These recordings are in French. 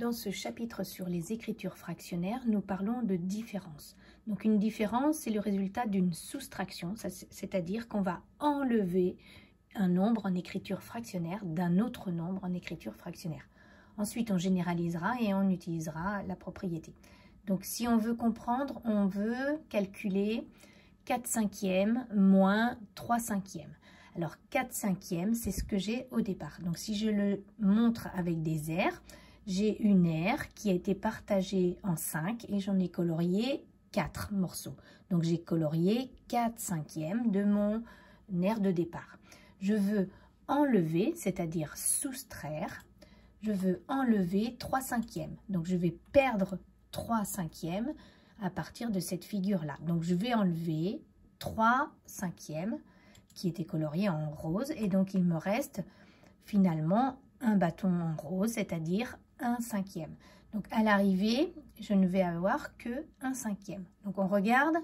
Dans ce chapitre sur les écritures fractionnaires, nous parlons de différence. Donc une différence, c'est le résultat d'une soustraction, c'est-à-dire qu'on va enlever un nombre en écriture fractionnaire d'un autre nombre en écriture fractionnaire. Ensuite, on généralisera et on utilisera la propriété. Donc si on veut comprendre, on veut calculer 4 cinquièmes moins 3 cinquièmes. Alors 4 cinquièmes, c'est ce que j'ai au départ. Donc si je le montre avec des aires, j'ai une aire qui a été partagée en 5 et j'en ai colorié 4 morceaux. Donc j'ai colorié 4 cinquièmes de mon aire de départ. Je veux enlever, c'est-à-dire soustraire, je veux enlever 3 cinquièmes. Donc je vais perdre 3 cinquièmes à partir de cette figure-là. Donc je vais enlever 3 cinquièmes qui étaient coloriés en rose et donc il me reste finalement un bâton en rose, c'est-à-dire 1 cinquième. Donc à l'arrivée, je ne vais avoir que 1 cinquième. Donc on regarde,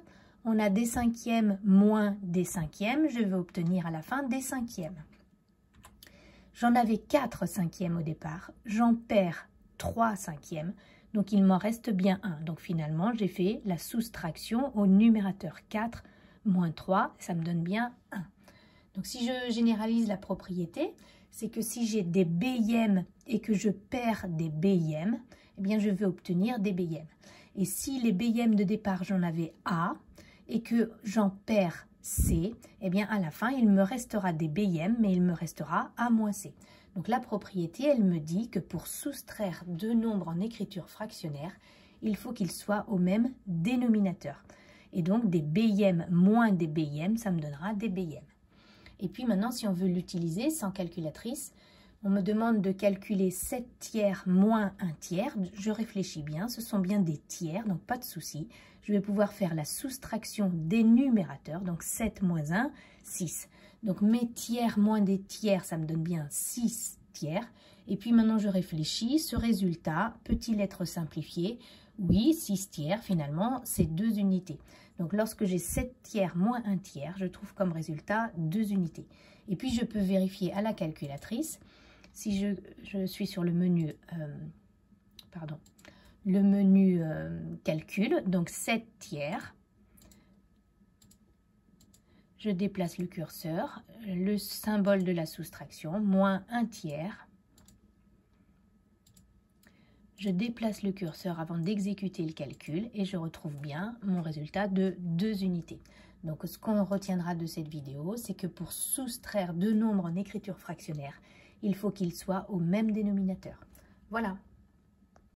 on a des cinquièmes moins des cinquièmes, je vais obtenir à la fin des cinquièmes. J'en avais 4 cinquièmes au départ, j'en perds 3 cinquièmes, donc il m'en reste bien 1. Donc finalement, j'ai fait la soustraction au numérateur 4 moins 3, ça me donne bien 1. Donc si je généralise la propriété, c'est que si j'ai des bièmes et que je perds des bièmes, eh bien je vais obtenir des bièmes. Et si les bièmes de départ, j'en avais A et que j'en perds C, eh bien à la fin, il me restera des bièmes, mais il me restera A moins C. Donc la propriété, elle me dit que pour soustraire deux nombres en écriture fractionnaire, il faut qu'ils soient au même dénominateur. Et donc des bièmes moins des bièmes, ça me donnera des bièmes. Et puis maintenant, si on veut l'utiliser sans calculatrice, on me demande de calculer 7 tiers moins 1 tiers. Je réfléchis bien, ce sont bien des tiers, donc pas de souci. Je vais pouvoir faire la soustraction des numérateurs, donc 7 moins 1, 6. Donc mes tiers moins des tiers, ça me donne bien 6 tiers. Et puis maintenant, je réfléchis, ce résultat, peut-il être simplifié? Oui, 6 tiers, finalement, c'est 2 unités. Donc, lorsque j'ai 7 tiers moins 1 tiers, je trouve comme résultat 2 unités. Et puis, je peux vérifier à la calculatrice, si je suis sur le menu, calcul, donc 7 tiers, je déplace le curseur, le symbole de la soustraction, moins 1 tiers, je déplace le curseur avant d'exécuter le calcul et je retrouve bien mon résultat de 2 unités. Donc ce qu'on retiendra de cette vidéo, c'est que pour soustraire deux nombres en écriture fractionnaire, il faut qu'ils soient au même dénominateur. Voilà.